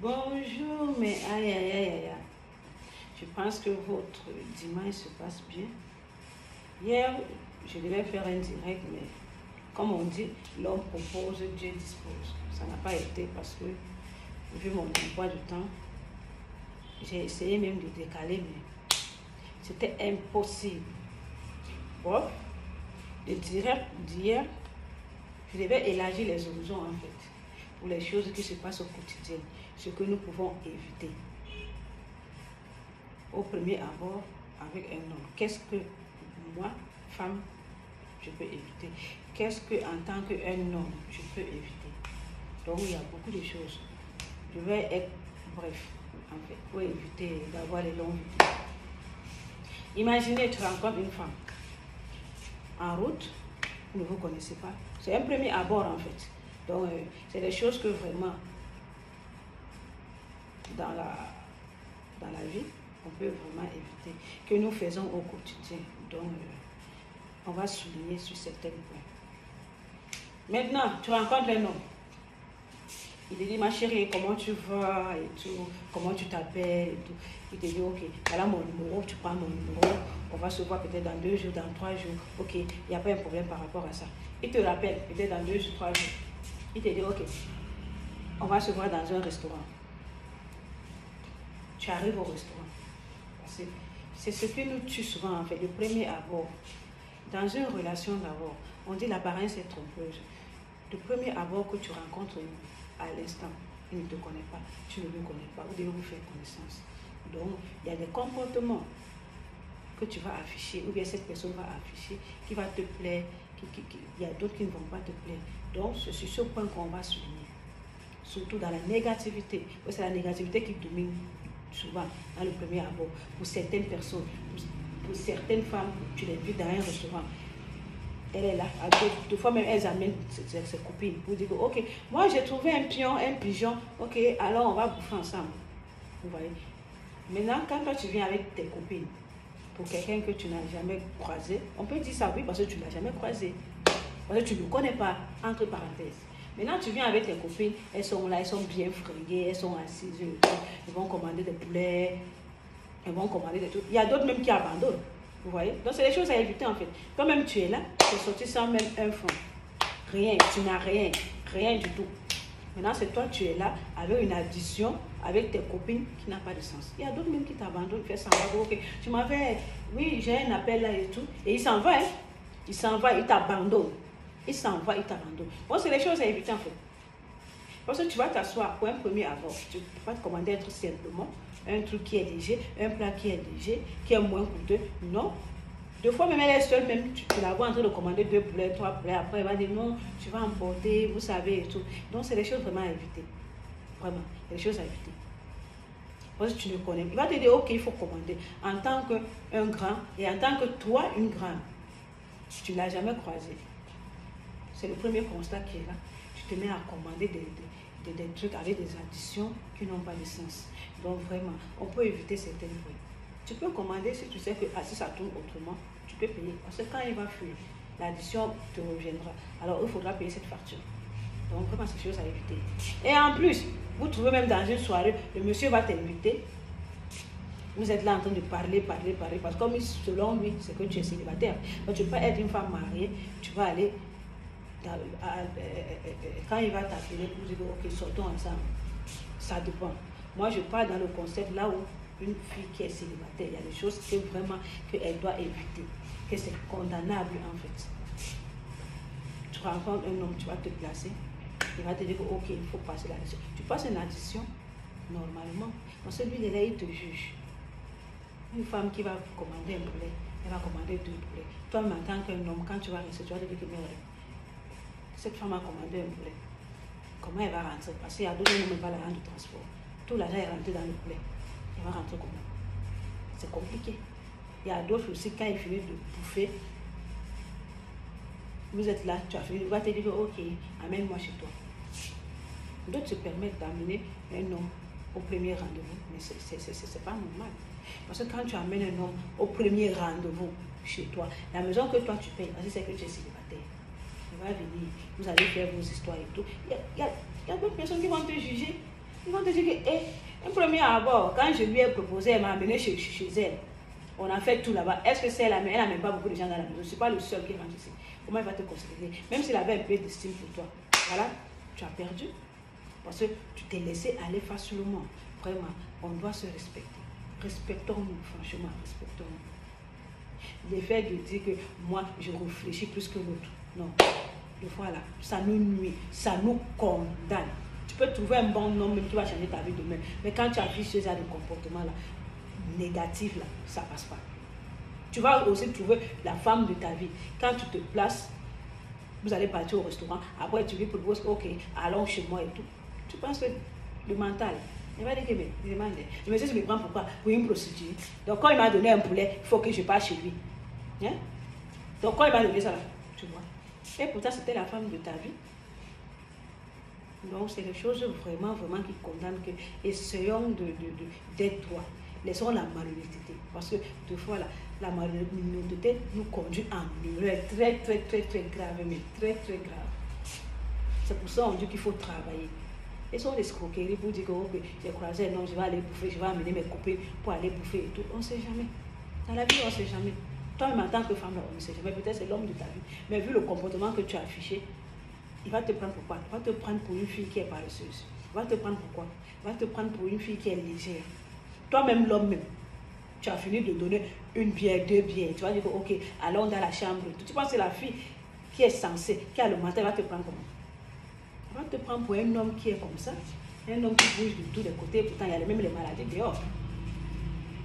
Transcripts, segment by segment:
Bonjour, mais aïe, aïe, aïe, aïe. Je pense que votre dimanche se passe bien. Hier, je devais faire un direct, mais comme on dit, l'homme propose, Dieu dispose. Ça n'a pas été parce que, vu mon emploi du temps, j'ai essayé même de décaler, mais c'était impossible. Bon, le direct d'hier, je devais élargir les horizons en fait, pour les choses qui se passent au quotidien, ce que nous pouvons éviter. Au premier abord, avec un homme, qu'est-ce que moi, femme, je peux éviter? Qu'est-ce que en tant qu'un homme, je peux éviter? Donc il y a beaucoup de choses. Je vais être bref, en fait, pour éviter d'avoir les longues vidéos. Imaginez, tu rencontres une femme en route, vous ne vous connaissez pas. C'est un premier abord en fait. Donc c'est des choses que vraiment, dans la vie, on peut vraiment éviter, que nous faisons au quotidien. Donc, on va souligner sur certains points. Maintenant, tu rencontres un homme. Il te dit, ma chérie, comment tu vas et tout, comment tu t'appelles et tout. Il te dit, ok, voilà mon numéro, tu prends mon numéro, on va se voir peut-être dans 2 jours, dans 3 jours. Ok, il n'y a pas un problème par rapport à ça. Il te rappelle peut-être dans 2 jours, 3 jours. Il te dit, ok, on va se voir dans un restaurant. Tu arrives au restaurant. C'est ce qui nous tue souvent en fait, le premier abord. Dans une relation d'abord, on dit l'apparence est trompeuse. Le premier abord que tu rencontres à l'instant, il ne te connaît pas, tu ne le connais pas, vous devez vous faire connaissance. Donc, il y a des comportements que tu vas afficher, ou bien cette personne va afficher, qui va te plaire, il y a d'autres qui ne vont pas te plaire. Donc, c'est sur ce point qu'on va souligner. Surtout dans la négativité. C'est la négativité qui domine souvent dans le premier abord. Pour certaines personnes, pour certaines femmes, tu les vis dans un restaurant. Elle est là. Deux fois même, elles amènent ses copines pour dire, ok, moi j'ai trouvé un pigeon, ok, alors on va bouffer ensemble. Vous voyez. Maintenant, quand toi tu viens avec tes copines, pour quelqu'un que tu n'as jamais croisé, on peut dire ça, oui, parce que tu ne l'as jamais croisé. Parce que tu ne le connais pas, entre parenthèses. Maintenant, tu viens avec tes copines, elles sont là, elles sont bien fringuées, elles sont assises, elles vont commander des poulets, elles vont commander des trucs. Il y a d'autres même qui abandonnent, vous voyez. Donc, c'est des choses à éviter en fait. Quand même tu es là, tu es sorti sans même un franc. Rien, tu n'as rien, rien du tout. Maintenant, c'est toi, tu es là avec une addition, avec tes copines qui n'a pas de sens. Il y a d'autres même qui t'abandonnent, qui font semblant, ok, tu m'avais, oui, j'ai un appel là et tout, et il s'en va, hein. Il s'en va, il t'abandonne. Il s'en va, il t'abandonne. Bon, c'est les choses à éviter en fait. Parce que tu vas t'asseoir pour un premier abord. Tu ne peux pas te commander un truc simplement, un truc qui est léger, un plat qui est léger, qui est moins coûteux. Non. Deux fois même elle est seule, même tu la vois en train de commander 2 poulets, 3 poulets. Après, elle va dire non, tu vas emporter, vous savez et tout. Donc, c'est les choses vraiment à éviter. Vraiment, les choses à éviter. Parce que tu ne connais pas. Il va te dire, ok, il faut commander. En tant qu'un grand et en tant que toi, une grande. Tu ne l'as jamais croisé. C'est le premier constat qui est là. Tu te mets à commander des trucs avec des additions qui n'ont pas de sens. Donc vraiment, on peut éviter certaines fois. Tu peux commander si tu sais que si ça tourne autrement, tu peux payer. Parce que quand il va fuir, l'addition te reviendra. Alors il faudra payer cette facture. Donc vraiment, c'est chose à éviter. Et en plus, vous trouvez même dans une soirée, le monsieur va t'inviter. Vous êtes là en train de parler, parce que comme selon lui, c'est que tu es célibataire. Donc tu peux pas être une femme mariée, tu vas aller, quand il va t'appeler pour dire, ok, sortons ensemble. Ça dépend. Moi, je parle dans le concept là où une fille qui est célibataire, il y a des choses que vraiment qu'elle doit éviter, que c'est condamnable en fait. Tu rencontres un homme, tu vas te placer, il va te dire, ok, il faut passer l'addition. Tu passes une addition, normalement, parce que lui, il est là, il te juge. Une femme qui va commander un poulet, elle va commander 2 poulets. Toi, en tant qu'un homme, quand tu vas rester, tu vas te dire que cette femme a commandé un poulet. Comment elle va rentrer? Parce qu'il y a d'autres qui ne vont pas la rendre de transport. Tout l'argent est rentré dans le poulet. Elle va rentrer comment? C'est compliqué. Il y a d'autres aussi, quand ils finissent de bouffer, vous êtes là, tu as fini, il va te dire, ok, amène-moi chez toi. D'autres se permettent d'amener un homme au premier rendez-vous, mais c'est pas normal. Parce que quand tu amènes un homme au premier rendez-vous chez toi, la maison que toi tu payes, parce que c'est que tu es célibataire, il va venir, vous allez faire vos histoires et tout. Il y a d'autres personnes qui vont te juger. Ils vont te dire que, un premier abord, quand je lui ai proposé, elle m'a amené chez elle. On a fait tout là-bas. Est-ce que c'est elle n'a même pas beaucoup de gens dans la maison? Je ne suis pas le seul qui rentre ici. Comment elle va te considérer? Même s'il avait un peu d'estime pour toi. Voilà, tu as perdu. Parce que tu t'es laissé aller facilement. Vraiment, on doit se respecter. Respectons-nous, franchement, respectons-nous. L'effet de dire que moi, je réfléchis plus que l'autre. Non. Des fois là, ça nous nuit, ça nous condamne. Tu peux trouver un bon homme même qui va changer ta vie demain. Mais quand tu affiches ce genre de comportement là, négatif là, ça passe pas. Tu vas aussi trouver la femme de ta vie. Quand tu te places, vous allez partir au restaurant, après tu lui proposes, ok, allons chez moi et tout. Tu penses que le mental, il va dire que mais je me prends pourquoi? Pour une prostituée. Donc quand il m'a donné un poulet, il faut que je parte chez lui. Hein? Donc quand il m'a donné ça là, tu vois. Et pourtant c'était la femme de ta vie. Donc c'est des choses vraiment qui condamnent que essayons d'être droits. Laissons la malhonnêteté. Parce que deux fois la malhonnêteté nous conduit en erreur très grave, mais très grave. C'est pour ça qu'on dit qu'il faut travailler. Et sont des escroqueries pour dire que okay, j'ai croisé, non, je vais aller bouffer, je vais amener mes copines pour aller bouffer et tout. On ne sait jamais. Dans la vie, on ne sait jamais. Toi-même en tant que femme, on ne sait jamais. Peut-être c'est l'homme de ta vie. Mais vu le comportement que tu as affiché, il va te prendre pour quoi? Il va te prendre pour une fille qui est paresseuse. Il va te prendre pour quoi? Il va te prendre pour une fille qui est légère. Toi-même, l'homme même, tu as fini de donner une bière, 2 bières. Tu vas dire, ok, allons dans la chambre. Tu penses que la fille qui est censée, qui a le matin, va te prendre comment? Elle va te prendre pour un homme qui est comme ça. Un homme qui bouge de tous les côtés. Pourtant, il y a même les maladies dehors.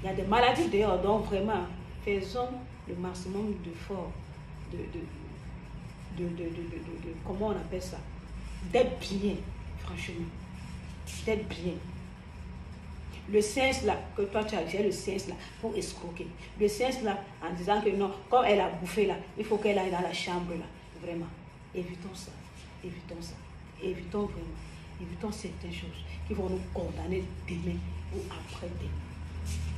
Il y a des maladies dehors. Donc, vraiment, faisons le maximum d'efforts comment on appelle ça? D'être bien, franchement. D'être bien. Le sens là, que toi tu as géré le sens là pour escroquer. Le sens là, en disant que non, comme elle a bouffé là, il faut qu'elle aille dans la chambre là. Vraiment, évitons ça. Évitons ça. Évitons vraiment. Évitons certaines choses qui vont nous condamner demain ou après-demain.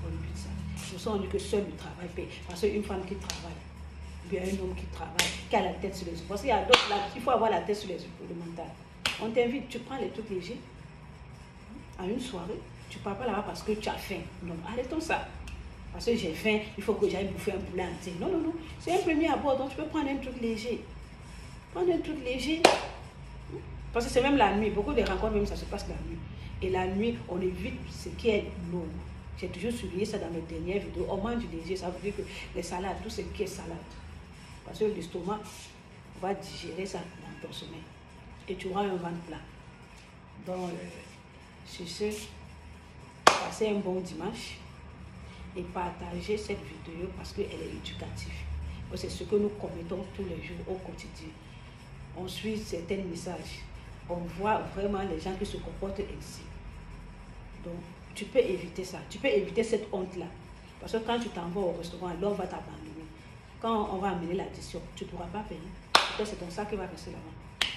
On oublie ça. C'est pour ça qu'on dit que seul le travail paye. Parce qu'une femme qui travaille, bien un homme qui travaille, qui a la tête sur les épaules. Parce qu'il y a d'autres là, il faut avoir la tête sur les épaules, le mental. On t'invite, tu prends les trucs légers à une soirée. Tu ne pars pas là-bas parce que tu as faim. Non, arrêtons ça. Parce que j'ai faim, il faut que j'aille bouffer un poulet entier. Non. C'est un premier abord, donc tu peux prendre un truc léger. Prendre un truc léger. Parce que c'est même la nuit. Beaucoup de rencontres, même ça se passe la nuit. Et la nuit, on évite ce qui est lourd. J'ai toujours souligné ça dans mes dernières vidéos. On mange du léger, ça veut dire que les salades, tout ce qui est salade. Parce que l'estomac va digérer ça dans ton sommeil. Et tu auras un ventre plat. Donc, sur ce, passez un bon dimanche et partagez cette vidéo parce qu'elle est éducative. C'est ce que nous commettons tous les jours au quotidien. On suit certains messages. On voit vraiment les gens qui se comportent ainsi. Donc, tu peux éviter ça. Tu peux éviter cette honte-là. Parce que quand tu t'en vas au restaurant, l'homme va t'abandonner. Quand on va amener l'addition, tu ne pourras pas payer. Parce que c'est ton sac qui va rester là-bas.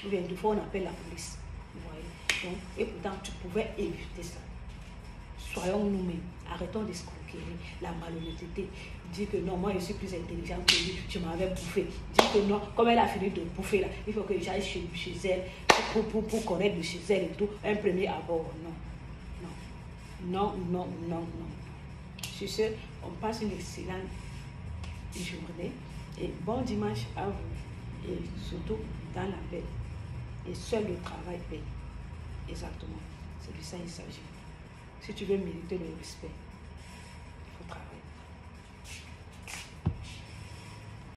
Ou bien, des fois, on appelle la police. Vous voyez? Donc, et pourtant, tu pouvais éviter ça. Soyons nous-mêmes. Arrêtons d'escroquer la malhonnêteté. Dis que non, moi je suis plus intelligent que lui, je m'avais bouffé. Dis que non, comme elle a fini de bouffer là, il faut que j'aille chez elle pour connaître de chez elle et tout. Un premier abord, non. Sur ce, on passe une excellente journée et bon dimanche à vous. Et surtout dans la paix. Et seul le travail paye. Exactement. C'est de ça il s'agit. Si tu veux mériter le respect.